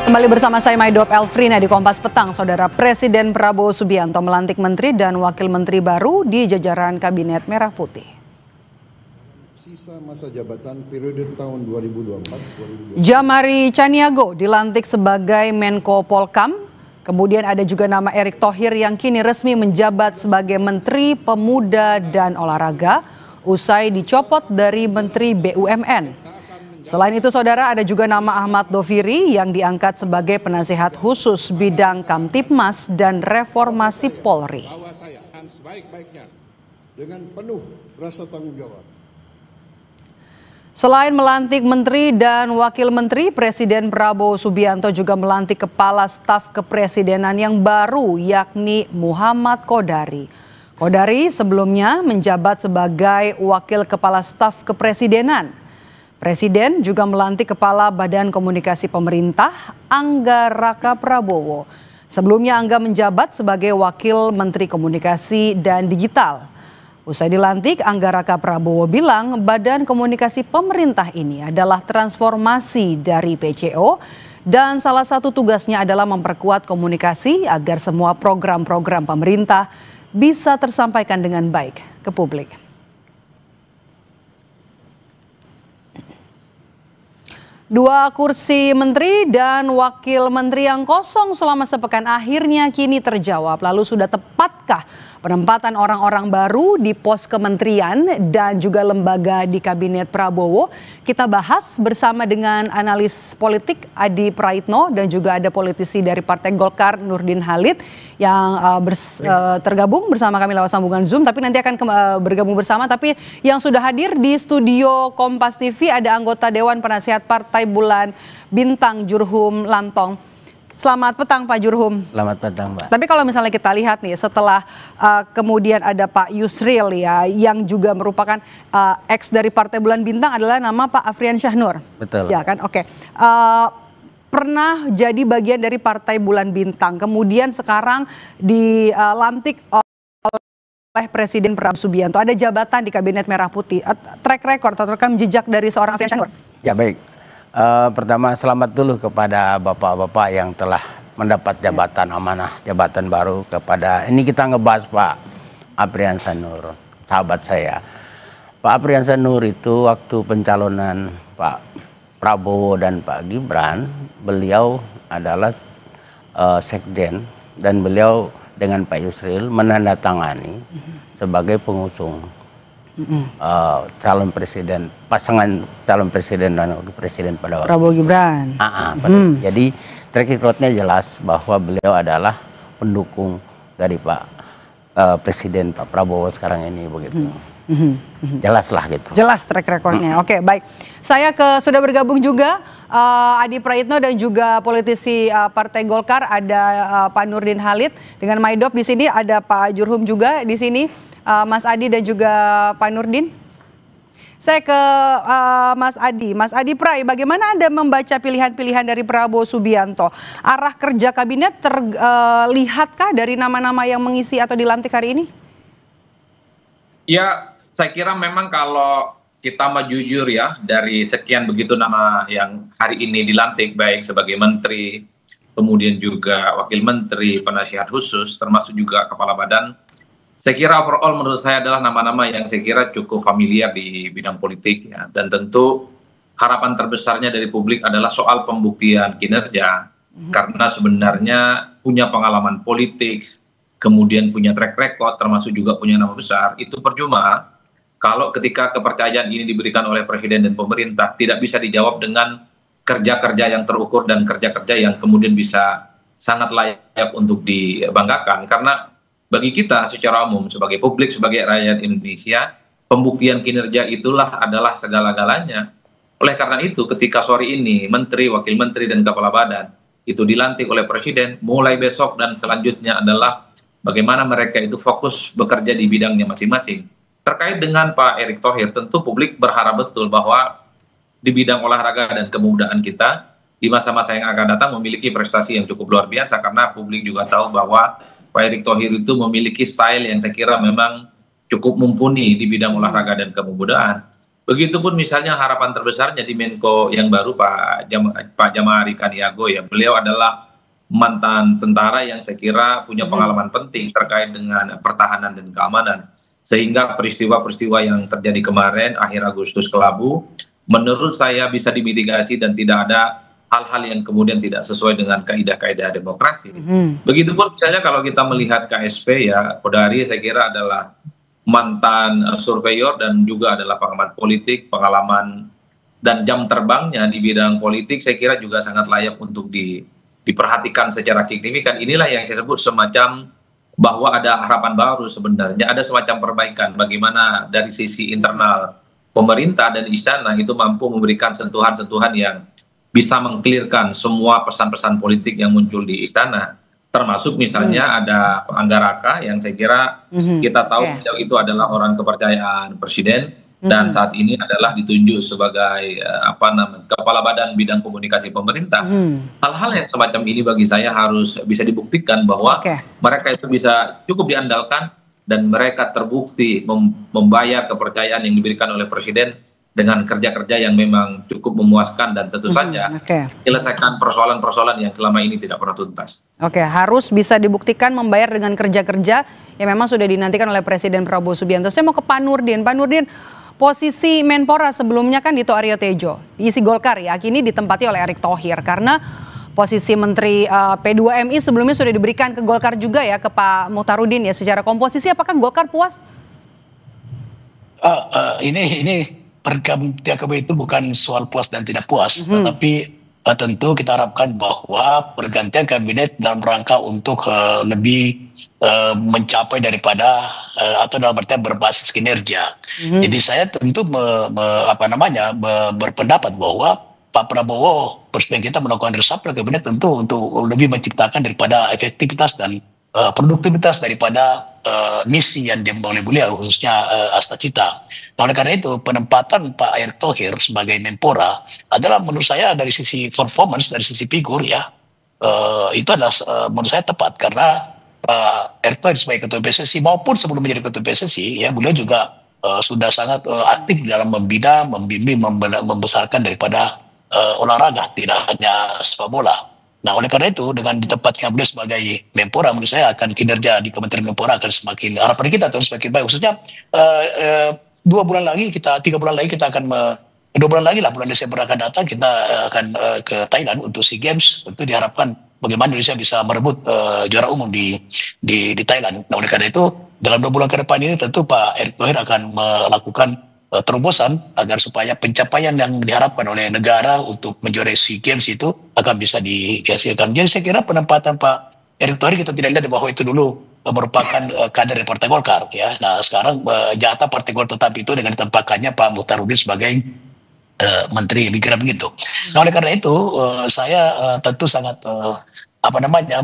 Kembali bersama saya Maidop Elfrina di Kompas Petang. Saudara, Presiden Prabowo Subianto melantik menteri dan wakil menteri baru di jajaran Kabinet Merah Putih. Sisa masa jabatan periode tahun 2024-2025. Jamari Caniago dilantik sebagai Menko Polkam. Kemudian ada juga nama Erick Thohir yang kini resmi menjabat sebagai Menteri Pemuda dan Olahraga usai dicopot dari Menteri BUMN. Selain itu, saudara, ada juga nama Ahmad Doviri yang diangkat sebagai penasehat khusus bidang Kamtipmas dan Reformasi Polri. Sebaik-baiknya dengan penuh rasa tanggung jawab. Selain melantik menteri dan wakil menteri, Presiden Prabowo Subianto juga melantik kepala staf kepresidenan yang baru, yakni Muhammad Kodari. Kodari sebelumnya menjabat sebagai wakil kepala staf kepresidenan. Presiden juga melantik Kepala Badan Komunikasi Pemerintah, Angga Raka Prabowo. Sebelumnya Angga menjabat sebagai Wakil Menteri Komunikasi dan Digital. Usai dilantik, Angga Raka Prabowo bilang Badan Komunikasi Pemerintah ini adalah transformasi dari PCO dan salah satu tugasnya adalah memperkuat komunikasi agar semua program-program pemerintah bisa tersampaikan dengan baik ke publik. Dua kursi menteri dan wakil menteri yang kosong selama sepekan akhirnya kini terjawab. Lalu sudah tepatkah penempatan orang-orang baru di pos kementerian dan juga lembaga di Kabinet Prabowo? Kita bahas bersama dengan analis politik Adi Praitno dan juga ada politisi dari Partai Golkar Nurdin Halid yang tergabung bersama kami lewat sambungan Zoom, tapi nanti akan bergabung bersama. Tapi yang sudah hadir di studio Kompas TV ada anggota Dewan Penasihat Partai Bulan Bintang Jurhum Lantong. Selamat petang Pak Jurhum. Selamat petang Mbak. Tapi kalau misalnya kita lihat nih setelah kemudian ada Pak Yusril ya yang juga merupakan ex dari Partai Bulan Bintang adalah nama Pak Afrian Syahnur. Betul. Ya kan, oke. Pernah jadi bagian dari Partai Bulan Bintang, kemudian sekarang dilantik oleh Presiden Prabowo Subianto. Ada jabatan di Kabinet Merah Putih. Track record atau rekam jejak dari seorang Afrian Syahnur. Ya baik. Pertama selamat dulu kepada bapak-bapak yang telah mendapat jabatan amanah, jabatan baru kepada, ini kita ngebahas Pak Afrian Syahnur, sahabat saya. Pak Afrian Syahnur itu waktu pencalonan Pak Prabowo dan Pak Gibran, beliau adalah sekjen dan beliau dengan Pak Yusril menandatangani sebagai pengusung calon presiden, pasangan calon presiden dan wakil presiden pada waktu Prabowo Gibran. Jadi track recordnya jelas bahwa beliau adalah pendukung dari Pak Presiden Pak Prabowo sekarang ini begitu. Jelas lah gitu. Jelas track recordnya. Oke, baik. Saya sudah bergabung juga Adi Praitno dan juga politisi Partai Golkar, ada Pak Nurdin Halid dengan Maidop di sini, ada Pak Jurhum juga di sini. Mas Adi dan juga Pak Nurdin. Saya ke Mas Adi. Mas Adi Prai, bagaimana Anda membaca pilihan-pilihan dari Prabowo Subianto? Arah kerja kabinet terlihatkah dari nama-nama yang mengisi atau dilantik hari ini? Ya, saya kira memang kalau kita mau jujur ya, dari sekian begitu nama yang hari ini dilantik, baik sebagai menteri, kemudian juga wakil menteri, penasihat khusus, termasuk juga kepala badan, saya kira overall menurut saya adalah nama-nama yang saya kira cukup familiar di bidang politik ya. Dan tentu harapan terbesarnya dari publik adalah soal pembuktian kinerja. Karena sebenarnya punya pengalaman politik, kemudian punya track record, termasuk juga punya nama besar, itu percuma kalau ketika kepercayaan ini diberikan oleh Presiden dan pemerintah tidak bisa dijawab dengan kerja-kerja yang terukur dan kerja-kerja yang kemudian bisa sangat layak untuk dibanggakan. Karena bagi kita secara umum sebagai publik, sebagai rakyat Indonesia, pembuktian kinerja itulah adalah segala-galanya. Oleh karena itu ketika sore ini menteri, wakil menteri dan kepala badan itu dilantik oleh Presiden, mulai besok dan selanjutnya adalah bagaimana mereka itu fokus bekerja di bidangnya masing-masing. Terkait dengan Pak Erick Thohir, tentu publik berharap betul bahwa di bidang olahraga dan kemudaan kita di masa-masa yang akan datang memiliki prestasi yang cukup luar biasa, karena publik juga tahu bahwa Pak Erick Thohir itu memiliki style yang saya kira memang cukup mumpuni di bidang olahraga dan kemudaan. Begitupun misalnya harapan terbesarnya di Menko yang baru Pak Jamahari Kaniago ya. Beliau adalah mantan tentara yang saya kira punya pengalaman penting terkait dengan pertahanan dan keamanan. Sehingga peristiwa-peristiwa yang terjadi kemarin akhir Agustus kelabu menurut saya bisa dimitigasi dan tidak ada hal-hal yang kemudian tidak sesuai dengan kaidah-kaidah demokrasi. Begitupun misalnya kalau kita melihat KSP ya, Kodari saya kira adalah mantan surveyor dan juga adalah pengamat politik, pengalaman dan jam terbangnya di bidang politik saya kira juga sangat layak untuk diperhatikan secara signifikan. Inilah yang saya sebut semacam bahwa ada harapan baru sebenarnya, ada semacam perbaikan bagaimana dari sisi internal pemerintah dan istana itu mampu memberikan sentuhan-sentuhan yang bisa mengklirkan semua pesan-pesan politik yang muncul di istana. Termasuk misalnya ada Pak Anggaraka yang saya kira kita tahu beliau itu adalah orang kepercayaan presiden dan saat ini adalah ditunjuk sebagai kepala badan bidang komunikasi pemerintah. Hal-hal yang semacam ini bagi saya harus bisa dibuktikan bahwa mereka itu bisa cukup diandalkan dan mereka terbukti membayar kepercayaan yang diberikan oleh presiden dengan kerja-kerja yang memang cukup memuaskan dan tentu saja menyelesaikan persoalan-persoalan yang selama ini tidak pernah tuntas. Harus bisa dibuktikan membayar dengan kerja-kerja yang memang sudah dinantikan oleh Presiden Prabowo Subianto. Saya mau ke Pak Nurdin. Pak Nurdin, posisi Menpora sebelumnya kan Dito Aryo Tejo, diisi Golkar ya, kini ditempati oleh Erick Thohir karena posisi Menteri P2MI sebelumnya sudah diberikan ke Golkar juga ya, ke Pak Muhtarudin ya. Secara komposisi apakah Golkar puas? Ini pergabungan itu bukan soal puas dan tidak puas, tetapi tentu kita harapkan bahwa pergantian kabinet dalam rangka untuk lebih mencapai daripada atau dalam artian berbasis kinerja. Jadi saya tentu berpendapat bahwa Pak Prabowo presiden kita melakukan reshuffle kabinet tentu untuk lebih menciptakan daripada efektivitas dan produktivitas daripada misi yang dimiliki beliau khususnya Asta Cita. Nah, oleh karena itu penempatan Pak Erick Thohir sebagai Menpora adalah menurut saya dari sisi performance, dari sisi figur ya, itu adalah menurut saya tepat karena Pak Erick Thohir sebagai ketua PSSI maupun sebelum menjadi ketua PSSI ya beliau juga sudah sangat aktif dalam membina, membimbing, membesarkan daripada olahraga, tidak hanya sepak bola. Nah, oleh karena itu dengan ditempatnya beliau sebagai Menpora menurut saya akan kinerja di Kementerian Menpora akan semakin, harapan kita terus semakin baik, khususnya 3 bulan lagi kita akan 2 bulan lagi lah, bulan Desember akan datang kita akan ke Thailand untuk SEA Games. Tentu diharapkan bagaimana Indonesia bisa merebut juara umum di Thailand. Nah, oleh karena itu dalam 2 bulan ke depan ini tentu Pak Erick Thohir akan melakukan terobosan agar supaya pencapaian yang diharapkan oleh negara untuk menjuarai SEA Games itu akan bisa dihasilkan. Jadi saya kira penempatan Pak Erick Thohir kita tidak lihat bahwa itu dulu merupakan kader dari Partai Golkar ya. Nah, sekarang jatah Partai Golkar tetap itu dengan ditempatkannya Pak Muhtarudin sebagai menteri, kira begitu. Nah, oleh karena itu saya tentu sangat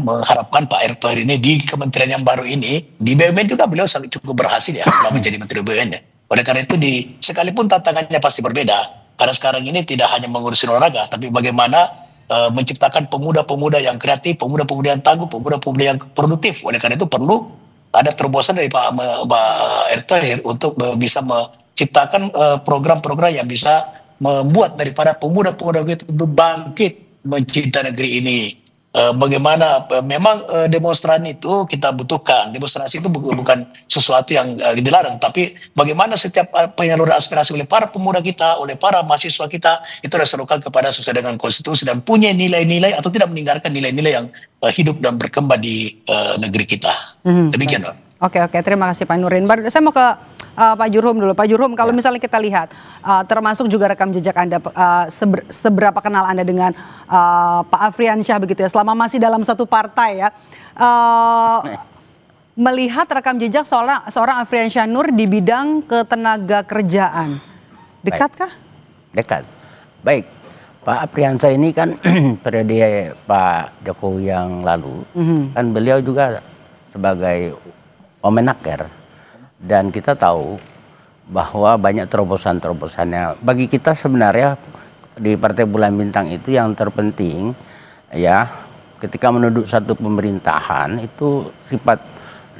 mengharapkan Pak Erick Thohir ini di kementerian yang baru ini, di BUMN juga beliau sangat cukup berhasil ya selama menjadi menteri BUMN ya. Oleh karena itu sekalipun tantangannya pasti berbeda, karena sekarang ini tidak hanya mengurusi olahraga, tapi bagaimana menciptakan pemuda-pemuda yang kreatif, pemuda-pemuda yang tangguh, pemuda-pemuda yang produktif. Oleh karena itu perlu ada terobosan dari Pak Erick Thohir untuk bisa menciptakan program-program yang bisa membuat daripada pemuda-pemuda itu bangkit mencintai negeri ini. Bagaimana memang demonstran itu kita butuhkan. Demonstrasi itu bukan sesuatu yang dilarang, tapi bagaimana setiap penyaluran aspirasi oleh para pemuda kita, oleh para mahasiswa kita itu diserukan kepada sesuai dengan konstitusi dan punya nilai-nilai atau tidak meninggalkan nilai-nilai yang hidup dan berkembang di negeri kita. Demikian. Oke, terima kasih Pak Nurdin. Saya mau ke Pak Jurhum dulu. Pak Jurhum, kalau misalnya kita lihat, termasuk juga rekam jejak Anda, seberapa kenal Anda dengan Pak Afriansyah begitu ya, selama masih dalam satu partai ya. Melihat rekam jejak seorang Afriansyah Nur di bidang ketenaga kerjaan, dekatkah? Dekat. Baik, Pak Afriansyah ini kan periode Pak Jokowi yang lalu, kan beliau juga sebagai Wamenaker, dan kita tahu bahwa banyak terobosan-terobosannya. Bagi kita sebenarnya di Partai Bulan Bintang itu yang terpenting ya, ketika menuduk satu pemerintahan itu sifat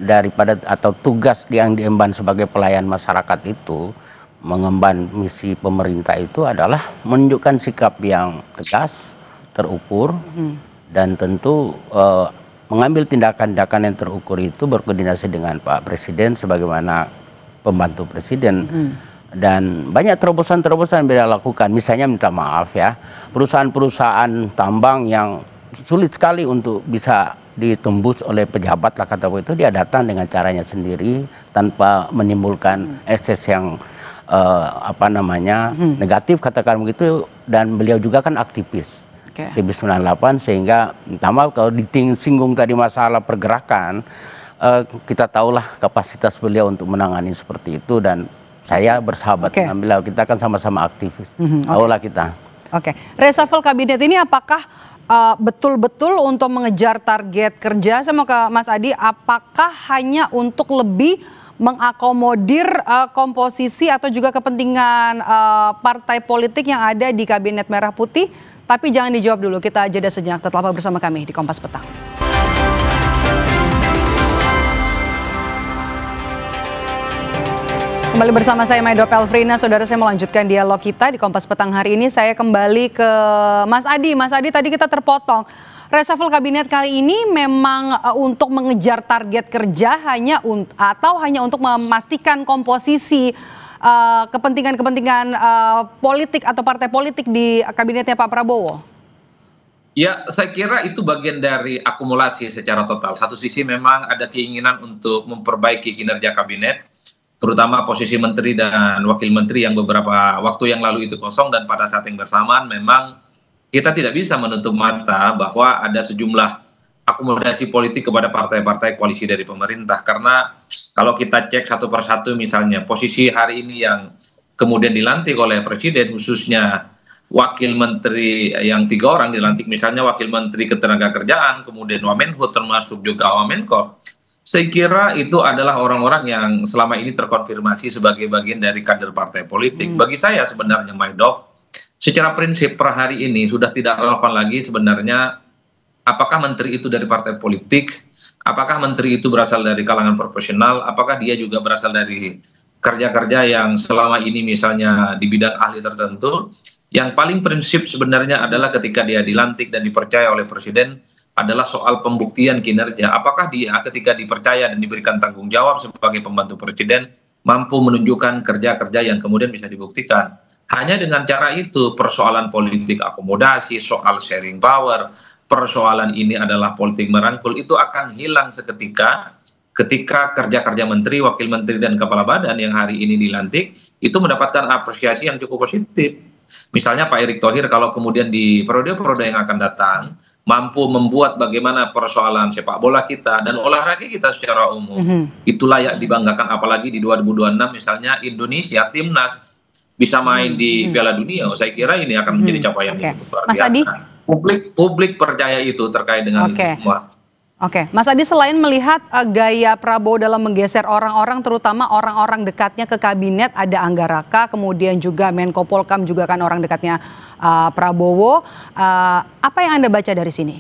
daripada atau tugas yang diemban sebagai pelayan masyarakat itu mengemban misi pemerintah itu adalah menunjukkan sikap yang tegas, terukur, dan tentu mengambil tindakan-tindakan yang terukur itu berkoordinasi dengan Pak Presiden sebagaimana pembantu Presiden. Dan banyak terobosan-terobosan yang beliau lakukan. Misalnya minta maaf ya, perusahaan-perusahaan tambang yang sulit sekali untuk bisa ditembus oleh pejabat lah kata itu, dia datang dengan caranya sendiri tanpa menimbulkan ekses yang negatif katakan begitu. Dan beliau juga kan aktivis. Aktivis 98, sehingga minta maaf kalau disinggung tadi masalah pergerakan, kita tahulah kapasitas beliau untuk menangani seperti itu, dan saya bersahabat dengan beliau, kita kan sama-sama aktivis. Tahulah kita. Reshuffle kabinet ini apakah betul-betul untuk mengejar target kerja? Saya mau ke Mas Adi, apakah hanya untuk lebih mengakomodir komposisi atau juga kepentingan partai politik yang ada di Kabinet Merah Putih? Tapi jangan dijawab dulu, kita jeda sejenak, tetaplah bersama kami di Kompas Petang. Kembali bersama saya Maido Pelfrina. Saudara, saya melanjutkan dialog kita di Kompas Petang hari ini. Saya kembali ke Mas Adi. Mas Adi, tadi kita terpotong. Reshuffle kabinet kali ini memang untuk mengejar target kerja atau hanya untuk memastikan komposisi kepentingan-kepentingan politik atau partai politik di kabinetnya Pak Prabowo? Ya, saya kira itu bagian dari akumulasi secara total. Satu sisi memang ada keinginan untuk memperbaiki kinerja kabinet, terutama posisi menteri dan wakil menteri yang beberapa waktu yang lalu itu kosong, dan pada saat yang bersamaan memang kita tidak bisa menutup mata bahwa ada sejumlah akomodasi politik kepada partai-partai koalisi dari pemerintah. Karena kalau kita cek satu persatu, misalnya posisi hari ini yang kemudian dilantik oleh Presiden, khususnya wakil menteri yang 3 orang dilantik, misalnya wakil menteri Ketenagakerjaan, kemudian Wamenhut, termasuk juga Wamenko. Saya kira itu adalah orang-orang yang selama ini terkonfirmasi sebagai bagian dari kader partai politik. Bagi saya sebenarnya, Maidov, secara prinsip per hari ini sudah tidak relevan lagi sebenarnya apakah menteri itu dari partai politik, apakah menteri itu berasal dari kalangan profesional, apakah dia juga berasal dari kerja-kerja yang selama ini misalnya di bidang ahli tertentu. Yang paling prinsip sebenarnya adalah ketika dia dilantik dan dipercaya oleh Presiden adalah soal pembuktian kinerja. Apakah dia ketika dipercaya dan diberikan tanggung jawab sebagai pembantu Presiden mampu menunjukkan kerja-kerja yang kemudian bisa dibuktikan. Hanya dengan cara itu persoalan politik akomodasi, soal sharing power, persoalan ini adalah politik merangkul, itu akan hilang seketika ketika kerja-kerja menteri, wakil menteri, dan kepala badan yang hari ini dilantik itu mendapatkan apresiasi yang cukup positif. Misalnya Pak Erick Thohir kalau kemudian di periode-periode yang akan datang mampu membuat bagaimana persoalan sepak bola kita dan olahraga kita secara umum itu layak dibanggakan, apalagi di 2026 misalnya Indonesia timnas bisa main di Piala Dunia. Saya kira ini akan menjadi capaian yang luar biasa. Publik percaya itu terkait dengan itu semua. Mas Adi, selain melihat gaya Prabowo dalam menggeser orang-orang, terutama orang-orang dekatnya ke kabinet, ada Anggaraka, kemudian juga Menko Polkam juga kan orang dekatnya Prabowo. Apa yang Anda baca dari sini?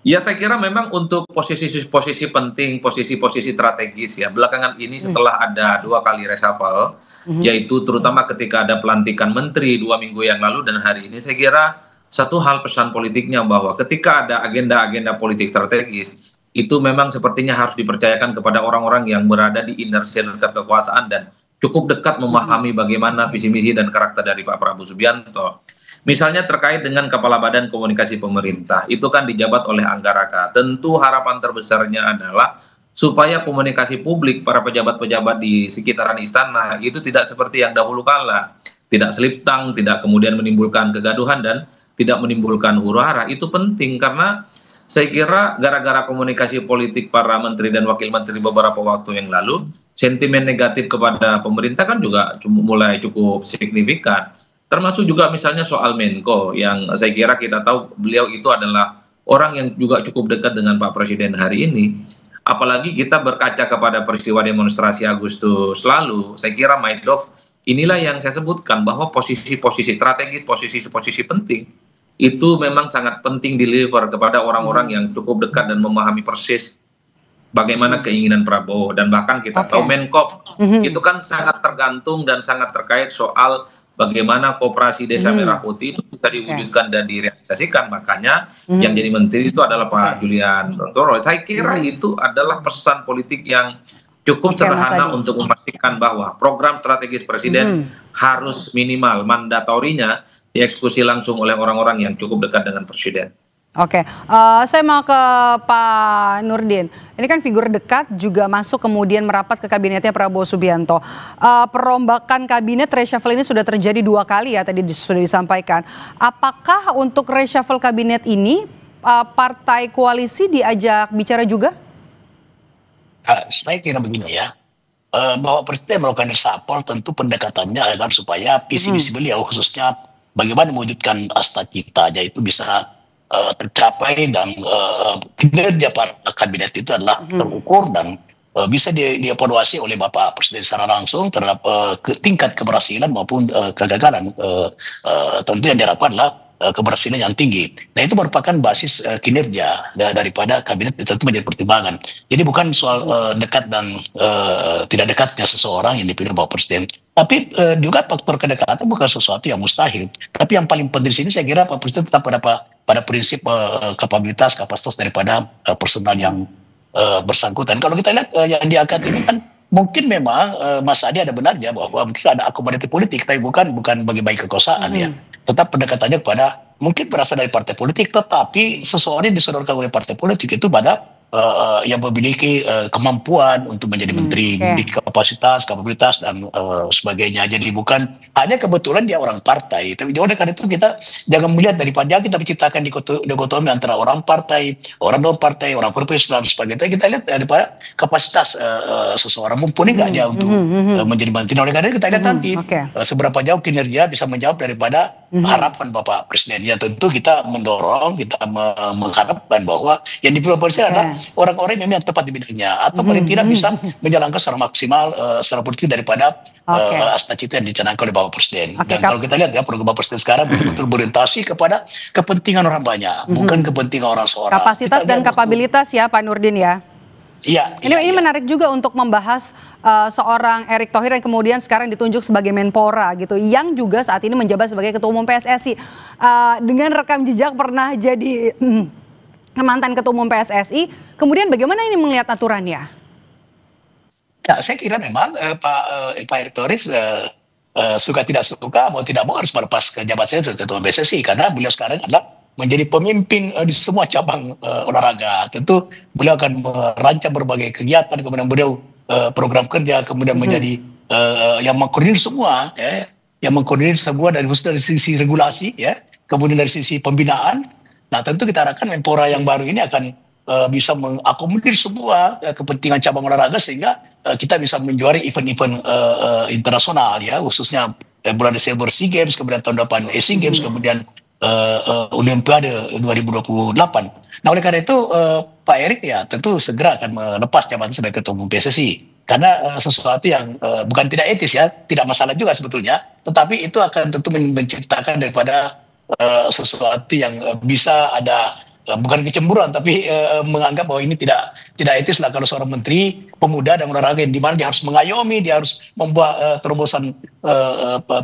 Ya, saya kira memang untuk posisi-posisi penting, posisi-posisi strategis ya. Belakangan ini setelah ada 2 kali reshuffle, yaitu terutama ketika ada pelantikan menteri 2 minggu yang lalu dan hari ini, saya kira satu hal pesan politiknya bahwa ketika ada agenda-agenda politik strategis, itu memang sepertinya harus dipercayakan kepada orang-orang yang berada di inner circle kekuasaan dan cukup dekat memahami bagaimana visi misi dan karakter dari Pak Prabowo Subianto. Misalnya terkait dengan Kepala Badan Komunikasi Pemerintah, itu kan dijabat oleh Anggaraka. Tentu harapan terbesarnya adalah supaya komunikasi publik para pejabat-pejabat di sekitaran istana itu tidak seperti yang dahulu kala, tidak seliptang, tidak kemudian menimbulkan kegaduhan dan tidak menimbulkan huru-hara. Itu penting karena saya kira gara-gara komunikasi politik para menteri dan wakil menteri beberapa waktu yang lalu, sentimen negatif kepada pemerintah kan juga mulai cukup signifikan. Termasuk juga misalnya soal Menko yang saya kira kita tahu beliau itu adalah orang yang juga cukup dekat dengan Pak Presiden hari ini. Apalagi kita berkaca kepada peristiwa demonstrasi Agustus lalu, saya kira Maidov, inilah yang saya sebutkan bahwa posisi-posisi strategis, posisi-posisi penting itu memang sangat penting deliver kepada orang-orang yang cukup dekat dan memahami persis bagaimana keinginan Prabowo, dan bahkan kita tahu Menkop itu kan sangat tergantung dan sangat terkait soal bagaimana koperasi Desa Merah Putih itu bisa diwujudkan dan direalisasikan. Makanya yang jadi menteri itu adalah Pak Julian Toro. Saya kira itu adalah pesan politik yang cukup sederhana untuk memastikan bahwa program strategis presiden harus minimal mandatorinya dieksekusi langsung oleh orang-orang yang cukup dekat dengan presiden. Oke, saya mau ke Pak Nurdin. Ini kan figur dekat juga masuk kemudian merapat ke kabinetnya Prabowo Subianto. Perombakan kabinet reshuffle ini sudah terjadi 2 kali ya, tadi sudah disampaikan. Apakah untuk reshuffle kabinet ini partai koalisi diajak bicara juga? Saya kira begini ya, bahwa presiden melakukan reshuffle tentu pendekatannya agar supaya visi misi beliau khususnya bagaimana mewujudkan cita-citanya itu bisa tercapai, dan kinerja para kabinet itu adalah terukur dan bisa dievaluasi oleh Bapak Presiden secara langsung terhadap tingkat keberhasilan maupun kegagalan. Tentu yang diharapkan adalah keberhasilan yang tinggi. Nah, itu merupakan basis kinerja daripada kabinet, tentu menjadi pertimbangan. Jadi bukan soal dekat dan tidak dekatnya seseorang yang dipilih Bapak Presiden. Tapi juga faktor kedekatan bukan sesuatu yang mustahil. Tapi yang paling penting di sini saya kira Pak Presiden tetap pada prinsip kapasitas daripada personal yang bersangkutan. Kalau kita lihat yang diangkat ini kan mungkin memang Mas Adi ada benarnya bahwa mungkin ada akomodatif politik, tapi bukan bagi baik kekuasaan ya. Tetap pendekatannya kepada mungkin berasal dari partai politik, tetapi seseorang yang disodorkan oleh partai politik itu pada yang memiliki kemampuan untuk menjadi menteri, memiliki kapabilitas dan sebagainya. Jadi bukan hanya kebetulan dia orang partai, tapi oleh karena itu kita jangan melihat daripada kita menciptakan dikotomi antara orang partai, orang non partai, orang profesional dan sebagainya. Kita lihat daripada kapasitas seseorang mumpuni nggak dia untuk menjadi menteri. Oleh karena itu kita lihat nanti seberapa jauh kinerja bisa menjawab daripada harapan Bapak Presiden. Ya tentu kita mendorong, kita mengharapkan bahwa yang dipilih presiden adalah orang-orang yang memang tepat di bidangnya, atau paling tidak bisa menjalankan secara maksimal secara politik daripada cita-cita yang dicanangkan oleh Bapak Presiden. Dan kalau kita lihat ya program Bapak Presiden sekarang betul-betul berorientasi kepada kepentingan orang banyak, bukan kepentingan orang seorang. Kapasitas dan kapabilitas ya Pak Nurdin ya. Iya. Ini menarik juga untuk membahas seorang Erick Thohir yang kemudian sekarang ditunjuk sebagai Menpora gitu, yang juga saat ini menjabat sebagai Ketua Umum PSSI dengan rekam jejak pernah jadi mantan Ketua Umum PSSI. Kemudian bagaimana ini melihat aturannya? Ya, saya kira memang Pak Erick Thohir suka tidak suka, mau tidak mau harus melepas jabatannya sebagai Ketua Umum PSSI, karena beliau sekarang adalah menjadi pemimpin di semua cabang olahraga. Tentu beliau akan merancang berbagai kegiatan, kemudian beliau program kerja, kemudian menjadi yang mengkoordinir semua, yang mengkoordinir semua dari sisi regulasi, ya, kemudian dari sisi pembinaan. Nah, tentu kita harapkan Menpora yang baru ini akan bisa mengakomodir semua kepentingan cabang olahraga, sehingga kita bisa menjuari event-event internasional, ya, khususnya bulan Desember SEA Games, kemudian tahun depan Asian Games, kemudian Olimpiade 2028. Nah, oleh karena itu Pak Erick ya tentu segera akan melepas jabatan sebagai Ketua Umum PSSI, karena sesuatu yang bukan tidak etis ya, tidak masalah juga sebetulnya, tetapi itu akan tentu menciptakan daripada sesuatu yang bisa ada bukan kecemburuan, tapi menganggap bahwa ini tidak etis lah kalau seorang menteri pemuda dan olahraga yang dimana dia harus mengayomi, dia harus membuat terobosan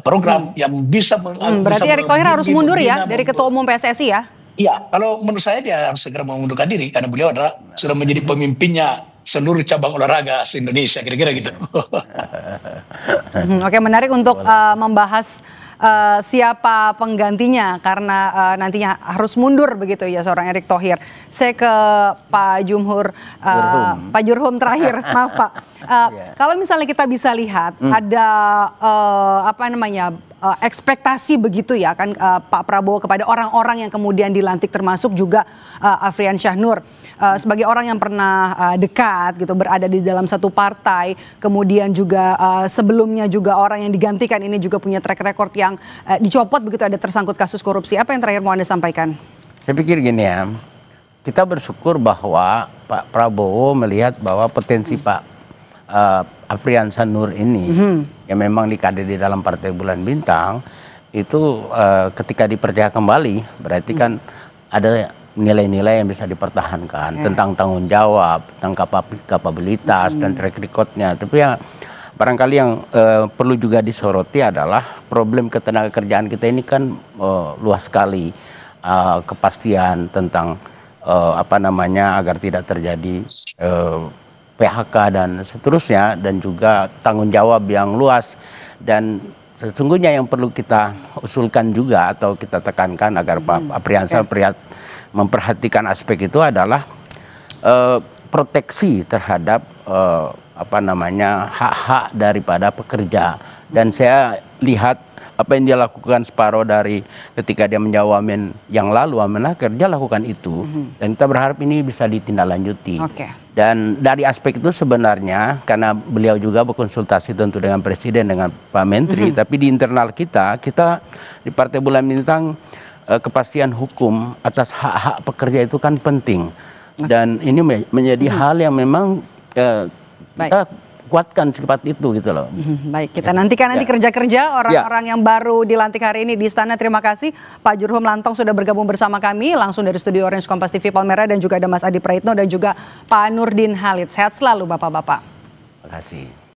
program yang bisa berarti Erick Thohir harus mundur ya dari Ketua Umum PSSI ya? Iya, kalau menurut saya dia harus segera mengundurkan diri, karena beliau adalah sudah menjadi pemimpinnya seluruh cabang olahraga se-Indonesia, kira-kira gitu. Oke, menarik untuk membahas siapa penggantinya, karena nantinya harus mundur begitu ya seorang Erick Thohir. Saya ke Pak Pak Jurhum terakhir, maaf Pak. Kalau misalnya kita bisa lihat ada ekspektasi begitu ya kan Pak Prabowo kepada orang-orang yang kemudian dilantik, termasuk juga Afrian Syah Nur sebagai orang yang pernah dekat gitu, berada di dalam satu partai, kemudian juga sebelumnya juga orang yang digantikan ini juga punya track record yang dicopot begitu, ada tersangkut kasus korupsi. Apa yang terakhir mau Anda sampaikan? Saya pikir gini ya, kita bersyukur bahwa Pak Prabowo melihat bahwa potensi Pak Afrian Syah Nur ini yang memang dikader di dalam Partai Bulan Bintang itu ketika dipercaya kembali berarti kan ada nilai-nilai yang bisa dipertahankan tentang tanggung jawab, tentang kapabilitas dan track recordnya. Tapi ya barangkali yang perlu juga disoroti adalah problem ketenagakerjaan kita ini kan luas sekali, kepastian tentang agar tidak terjadi PHK dan seterusnya, dan juga tanggung jawab yang luas. Dan sesungguhnya yang perlu kita usulkan juga atau kita tekankan agar Pak Apriansal memperhatikan aspek itu adalah proteksi terhadap hak-hak daripada pekerja. Dan saya lihat apa yang dia lakukan separuh dari ketika dia menjawab yang lalu Amenaker, dia lakukan itu, dan kita berharap ini bisa ditindaklanjuti. Dan dari aspek itu sebenarnya karena beliau juga berkonsultasi tentu dengan Presiden, dengan Pak Menteri, tapi di internal kita di Partai Bulan Bintang kepastian hukum atas hak-hak pekerja itu kan penting, dan ini menjadi hal yang memang kita kuatkan sifat itu gitu loh. Baik, kita nantikan nanti kerja-kerja orang-orang yang baru dilantik hari ini di istana. Terima kasih Pak Jurhum Lantong sudah bergabung bersama kami langsung dari studio Orange Kompas TV Palmera, dan juga ada Mas Adi Praitno dan juga Pak Nurdin Halid. Sehat selalu Bapak-bapak. Terima kasih.